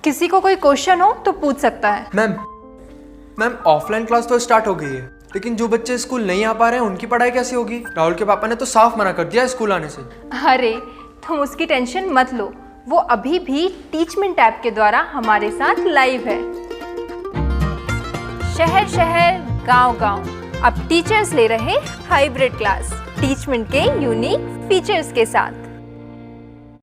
किसी को कोई क्वेश्चन हो तो पूछ सकता है। मैम ऑफलाइन क्लास तो स्टार्ट हो गई है, लेकिन जो बच्चे स्कूल नहीं आ पा रहे हैं उनकी पढ़ाई कैसे होगी? राहुल के पापा ने तो साफ मना कर दिया स्कूल आने से। अरे तुम उसकी टेंशन मत लो, वो अभी भी टीचमेंट ऐप के द्वारा हमारे साथ लाइव है। शहर शहर गांव गांव अब टीचर्स ले रहे हाइब्रिड क्लास टीचमेंट के यूनिक फीचर्स के साथ।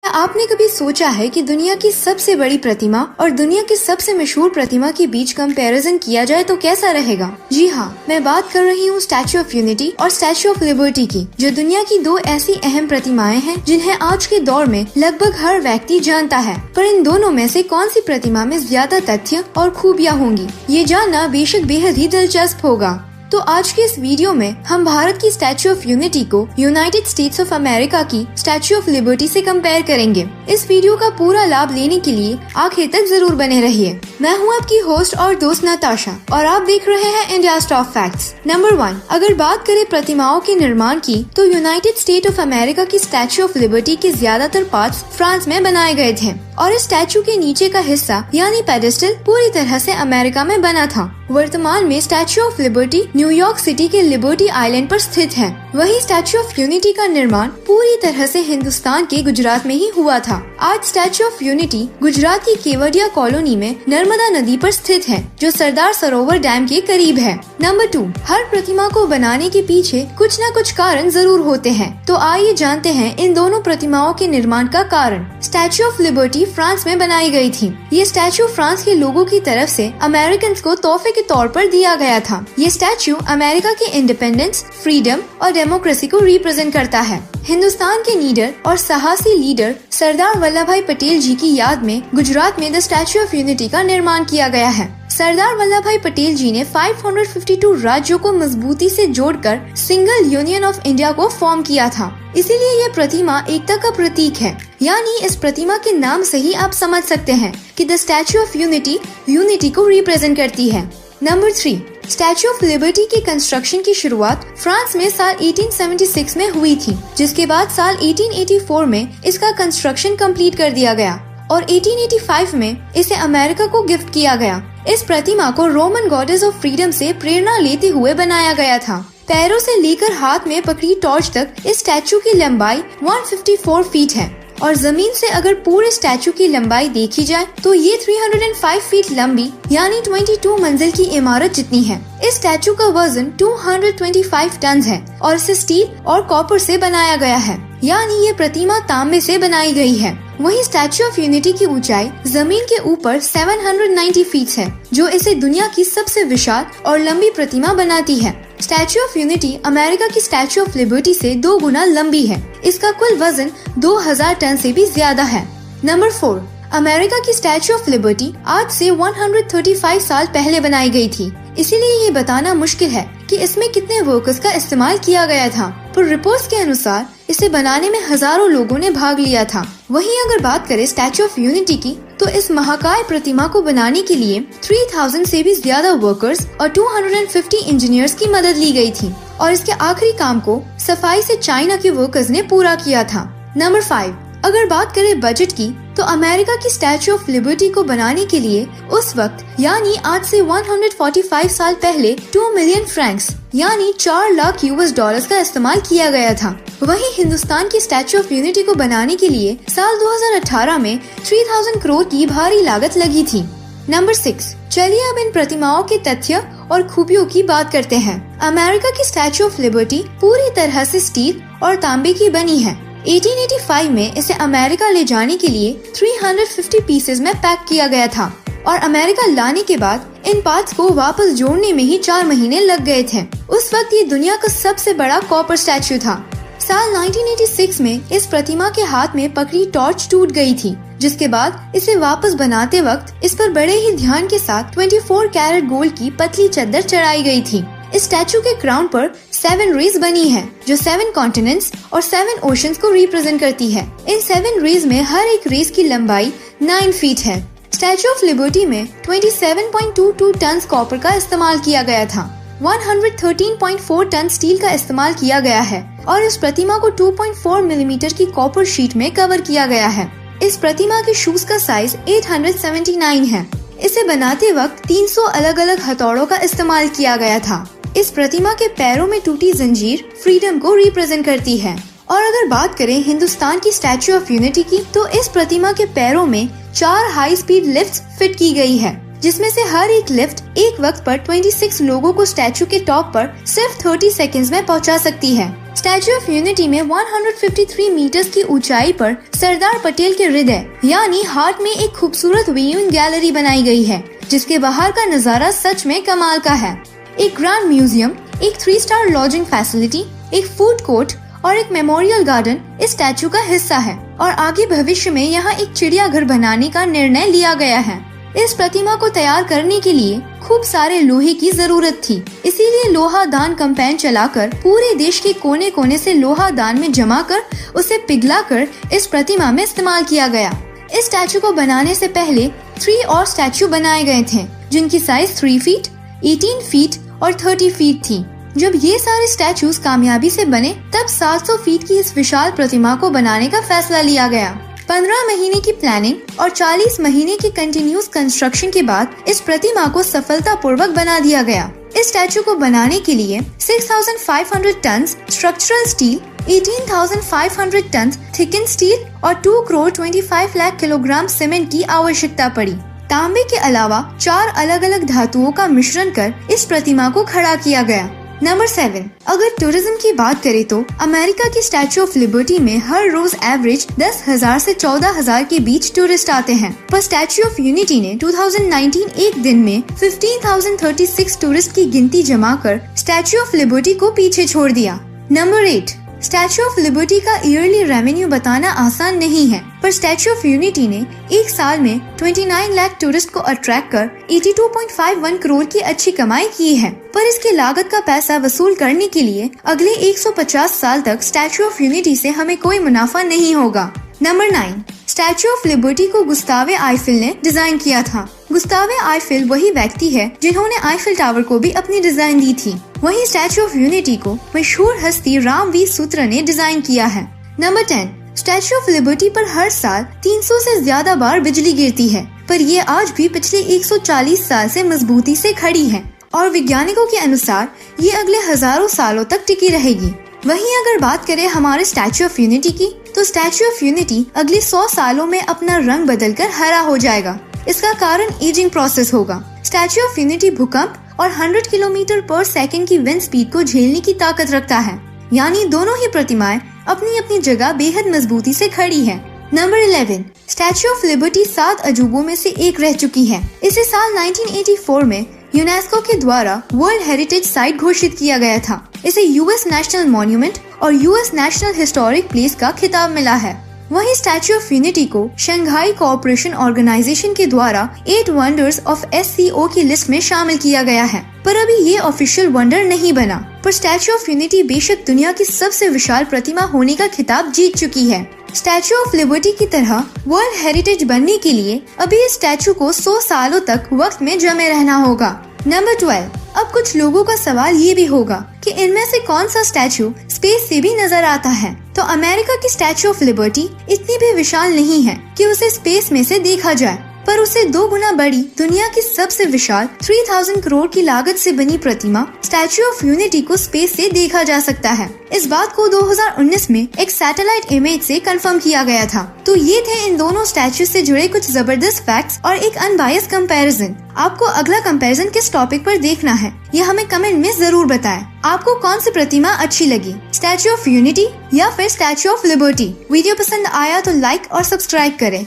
आपने कभी सोचा है कि दुनिया की सबसे बड़ी प्रतिमा और दुनिया की सबसे मशहूर प्रतिमा के बीच कंपैरिजन किया जाए तो कैसा रहेगा? जी हाँ, मैं बात कर रही हूँ स्टैच्यू ऑफ यूनिटी और स्टैच्यू ऑफ लिबर्टी की, जो दुनिया की दो ऐसी अहम प्रतिमाएं हैं जिन्हें आज के दौर में लगभग हर व्यक्ति जानता है। पर इन दोनों में से कौन सी प्रतिमा में ज्यादा तथ्य और खूबियाँ होंगी, ये जानना बेशक बेहद ही दिलचस्प होगा। तो आज के इस वीडियो में हम भारत की स्टैच्यू ऑफ यूनिटी को यूनाइटेड स्टेट्स ऑफ अमेरिका की स्टैच्यू ऑफ लिबर्टी से कंपेयर करेंगे। इस वीडियो का पूरा लाभ लेने के लिए आखिर तक जरूर बने रहिए। मैं हूं आपकी होस्ट और दोस्त नताशा और आप देख रहे हैं इंडिया टॉप फैक्ट्स। नंबर 1, अगर बात करें प्रतिमाओं के निर्माण की तो यूनाइटेड स्टेट ऑफ अमेरिका की स्टैच्यू ऑफ लिबर्टी के ज्यादातर पार्ट्स फ्रांस में बनाए गए थे और इस स्टैच्यू के नीचे का हिस्सा यानी पेडेस्टल पूरी तरह से अमेरिका में बना था। वर्तमान में statue of liberty New York city के लिबर्टी आइलैंड पर स्थित है। वहीं स्टैच्यू ऑफ यूनिटी का निर्माण पूरी तरह से हिंदुस्तान के गुजरात में ही हुआ था। आज स्टैच्यू ऑफ यूनिटी गुजरात की केवडिया कॉलोनी में नर्मदा नदी पर स्थित है, जो सरदार सरोवर डैम के करीब है। नंबर 2, हर प्रतिमा को बनाने के पीछे कुछ न कुछ कारण जरूर होते हैं, तो आइए जानते हैं इन दोनों प्रतिमाओं के निर्माण का कारण। स्टैच्यू ऑफ लिबर्टी फ्रांस में बनाई गई थी। ये स्टैच्यू फ्रांस के लोगों की तरफ से अमेरिकन को तोहफे के तौर पर दिया गया था। ये स्टैच्यू अमेरिका के इंडिपेंडेंस, फ्रीडम और डेमोक्रेसी को रिप्रेजेंट करता है। हिंदुस्तान के लीडर और साहसी लीडर सरदार वल्लभ भाई पटेल जी की याद में गुजरात में द स्टैच्यू ऑफ यूनिटी का निर्माण किया गया है। सरदार वल्लभ भाई पटेल जी ने 552 राज्यों को मजबूती से जोड़कर सिंगल यूनियन ऑफ इंडिया को फॉर्म किया था। इसीलिए ये प्रतिमा एकता का प्रतीक है। यानी इस प्रतिमा के नाम से ही आप समझ सकते हैं कि the statue of unity unity को रिप्रेजेंट करती है। नंबर 3, स्टैच्यू ऑफ लिबर्टी की कंस्ट्रक्शन की शुरुआत फ्रांस में साल 1876 में हुई थी, जिसके बाद साल 1884 में इसका कंस्ट्रक्शन कंप्लीट कर दिया गया और 1885 में इसे अमेरिका को गिफ्ट किया गया। इस प्रतिमा को रोमन गॉडेस ऑफ फ्रीडम से प्रेरणा लेते हुए बनाया गया था। पैरों से लेकर हाथ में पकड़ी टॉर्च तक इस स्टैच्यू की लंबाई 154 फीट है और जमीन से अगर पूरे स्टैच्यू की लंबाई देखी जाए तो ये 305 फीट लंबी यानी 22 मंजिल की इमारत जितनी है। इस स्टैच्यू का वजन 225 टन है और इसे स्टील और कॉपर से बनाया गया है, यानी ये प्रतिमा तांबे से बनाई गई है। वहीं स्टैच्यू ऑफ यूनिटी की ऊंचाई जमीन के ऊपर 790 फीट है, जो इसे दुनिया की सबसे विशाल और लंबी प्रतिमा बनाती है। स्टैच्यू ऑफ यूनिटी अमेरिका की स्टैच्यू ऑफ लिबर्टी से 2 गुना लंबी है। इसका कुल वजन 2000 टन से भी ज्यादा है। नंबर 4, अमेरिका की स्टैच्यू ऑफ लिबर्टी आज से 135 साल पहले बनाई गई थी। इसीलिए ये बताना मुश्किल है कि इसमें कितने वर्कर्स का इस्तेमाल किया गया था, पर रिपोर्ट्स के अनुसार इसे बनाने में हजारों लोगों ने भाग लिया था। वहीं अगर बात करें स्टैच्यू ऑफ यूनिटी की तो इस महाकाय प्रतिमा को बनाने के लिए 3000 से भी ज्यादा वर्कर्स और 250 इंजीनियर्स की मदद ली गई थी और इसके आखिरी काम को सफाई से चाइना के वर्कर्स ने पूरा किया था। नंबर 5, अगर बात करें बजट की तो अमेरिका की स्टैच्यू ऑफ लिबर्टी को बनाने के लिए उस वक्त यानी आज से 145 साल पहले 2 मिलियन फ्रैंक्स यानी 4 लाख US डॉलर्स का इस्तेमाल किया गया था। वहीं हिंदुस्तान की स्टैच्यू ऑफ यूनिटी को बनाने के लिए साल 2018 में 3000 करोड़ की भारी लागत लगी थी। नंबर 6, चलिए अब इन प्रतिमाओं के तथ्य और खूबियों की बात करते हैं। अमेरिका की स्टैच्यू ऑफ लिबर्टी पूरी तरह से स्टील और तांबे की बनी है। 1885 में इसे अमेरिका ले जाने के लिए 350 पीसेस में पैक किया गया था और अमेरिका लाने के बाद इन पार्ट्स को वापस जोड़ने में ही 4 महीने लग गए थे। उस वक्त ये दुनिया का सबसे बड़ा कॉपर स्टैच्यू था। साल 1986 में इस प्रतिमा के हाथ में पकड़ी टॉर्च टूट गई थी, जिसके बाद इसे वापस बनाते वक्त इस पर बड़े ही ध्यान के साथ 24 कैरेट गोल्ड की पतली चद्दर चढ़ाई गई थी। इस स्टैच्यू के क्राउन पर 7 रेज बनी है, जो 7 कॉन्टिनेंट्स और 7 ओशंस को रिप्रेजेंट करती है। इन 7 रेज में हर एक रेज की लंबाई 9 फीट है। स्टैच्यू ऑफ लिबर्टी में 27.22 टन कॉपर का इस्तेमाल किया गया था। 113.4 टन स्टील का इस्तेमाल किया गया है और इस प्रतिमा को 2.4 मिलीमीटर की कॉपर शीट में कवर किया गया है। इस प्रतिमा के शूज का साइज 879 है। इसे बनाते वक्त 300 अलग अलग हथौड़ों का इस्तेमाल किया गया था। इस प्रतिमा के पैरों में टूटी जंजीर फ्रीडम को रिप्रेजेंट करती है। और अगर बात करें हिंदुस्तान की स्टैच्यू ऑफ यूनिटी की, तो इस प्रतिमा के पैरों में 4 हाई स्पीड लिफ्ट फिट की गई है, जिसमें से हर एक लिफ्ट एक वक्त पर 26 लोगों को स्टैच्यू के टॉप पर सिर्फ 30 सेकंड्स में पहुंचा सकती है। स्टैच्यू ऑफ यूनिटी में 153 मीटर्स की ऊंचाई पर सरदार पटेल के हृदय यानी हार्ट में एक खूबसूरत व्यूइंग गैलरी बनाई गई है, जिसके बाहर का नजारा सच में कमाल का है। एक ग्रैंड म्यूजियम, एक 3 स्टार लॉजिंग फैसिलिटी, एक फूड कोर्ट और एक मेमोरियल गार्डन इस स्टैच्यू का हिस्सा है और आगे भविष्य में यहाँ एक चिड़ियाघर बनाने का निर्णय लिया गया है। इस प्रतिमा को तैयार करने के लिए खूब सारे लोहे की जरूरत थी, इसीलिए लोहा दान कैंपेन चलाकर पूरे देश के कोने कोने से लोहा दान में जमा कर उसे पिघलाकर इस प्रतिमा में इस्तेमाल किया गया। इस स्टैच्यू को बनाने से पहले 3 और स्टैच्यू बनाए गए थे, जिनकी साइज 3 फीट, 18 फीट और 30 फीट थी। जब ये सारे स्टैचूज कामयाबी से बने, तब 700 फीट की इस विशाल प्रतिमा को बनाने का फैसला लिया गया। 15 महीने की प्लानिंग और 40 महीने की कंटिन्यूस कंस्ट्रक्शन के बाद इस प्रतिमा को सफलतापूर्वक बना दिया गया। इस स्टैचू को बनाने के लिए 6,500 ton structural steel, 18,500 ton thicken steel और 2 करोड़ 25 लाख किलोग्राम सीमेंट की आवश्यकता पड़ी। तांबे के अलावा 4 अलग अलग धातुओं का मिश्रण कर इस प्रतिमा को खड़ा किया गया। नंबर 7, अगर टूरिज्म की बात करें तो अमेरिका की स्टैच्यू ऑफ लिबर्टी में हर रोज एवरेज 10,000 से 14,000 के बीच टूरिस्ट आते हैं, पर स्टैच्यू ऑफ यूनिटी ने 2019 एक दिन में 15,036 टूरिस्ट की गिनती जमा कर स्टैच्यू ऑफ लिबर्टी को पीछे छोड़ दिया। नंबर 8, स्टैच्यू ऑफ लिबर्टी का ईयरली रेवेन्यू बताना आसान नहीं है, पर स्टैच्यू ऑफ यूनिटी ने एक साल में 29 लाख टूरिस्ट को अट्रैक्ट कर 82.51 करोड़ की अच्छी कमाई की है। पर इसकी लागत का पैसा वसूल करने के लिए अगले 150 साल तक स्टैच्यू ऑफ यूनिटी से हमें कोई मुनाफा नहीं होगा। नंबर 9, स्टैच्यू ऑफ लिबर्टी को गुस्तावे आईफिल ने डिजाइन किया था। गुस्तावे आईफिल वही व्यक्ति है जिन्होंने आईफिल टावर को भी अपनी डिजाइन दी थी। वहीं स्टैच्यू ऑफ यूनिटी को मशहूर हस्ती रामवीर सूत्र ने डिजाइन किया है। नंबर 10, स्टैच्यू ऑफ लिबर्टी पर हर साल 300 से ज्यादा बार बिजली गिरती है, पर ये आज भी पिछले 140 साल से मजबूती से खड़ी है और वैज्ञानिकों के अनुसार ये अगले हजारों सालों तक टिकी रहेगी। वहीं अगर बात करें हमारे स्टैच्यू ऑफ यूनिटी की, तो स्टैच्यू ऑफ यूनिटी अगले 100 सालों में अपना रंग बदलकर हरा हो जाएगा। इसका कारण एजिंग प्रोसेस होगा। स्टैच्यू ऑफ यूनिटी भूकंप और 100 किलोमीटर पर सेकंड की विंड स्पीड को झेलने की ताकत रखता है, यानी दोनों ही प्रतिमाएं अपनी अपनी जगह बेहद मजबूती से खड़ी है। नंबर 11, स्टैच्यू ऑफ लिबर्टी 7 अजूबों में से एक रह चुकी है। इसे साल 1984 में यूनेस्को के द्वारा वर्ल्ड हेरिटेज साइट घोषित किया गया था। इसे यूएस नेशनल मॉन्यूमेंट और यूएस नेशनल हिस्टोरिक प्लेस का खिताब मिला है। वहीं स्टैच्यू ऑफ यूनिटी को शंघाई कोऑपरेशन ऑर्गेनाइजेशन के द्वारा 8 वंडर्स ऑफ SCO की लिस्ट में शामिल किया गया है, पर अभी ये ऑफिशियल वंडर नहीं बना। पर स्टैच्यू ऑफ यूनिटी बेशक दुनिया की सबसे विशाल प्रतिमा होने का खिताब जीत चुकी है। स्टैच्यू ऑफ लिबर्टी की तरह वर्ल्ड हेरिटेज बनने के लिए अभी इस स्टैच्यू को 100 सालों तक वक्त में जमे रहना होगा। नंबर 12, अब कुछ लोगों का सवाल ये भी होगा कि इनमें से कौन सा स्टैच्यू स्पेस से भी नजर आता है। तो अमेरिका की स्टैच्यू ऑफ लिबर्टी इतनी भी विशाल नहीं है कि उसे स्पेस में से देखा जाए, पर उसे 2 गुना बड़ी दुनिया की सबसे विशाल 3000 करोड़ की लागत से बनी प्रतिमा स्टैच्यू ऑफ यूनिटी को स्पेस से देखा जा सकता है। इस बात को 2019 में एक सैटेलाइट इमेज से कंफर्म किया गया था। तो ये थे इन दोनों स्टैच्यू से जुड़े कुछ जबरदस्त फैक्ट्स और एक अनबायस्ड कंपैरिजन। आपको अगला कंपैरिजन किस टॉपिक पर देखना है, यह हमें कमेंट में जरूर बताएं। आपको कौन सी प्रतिमा अच्छी लगी, स्टैच्यू ऑफ यूनिटी या फिर स्टैच्यू ऑफ लिबर्टी? वीडियो पसंद आया तो लाइक और सब्सक्राइब करें।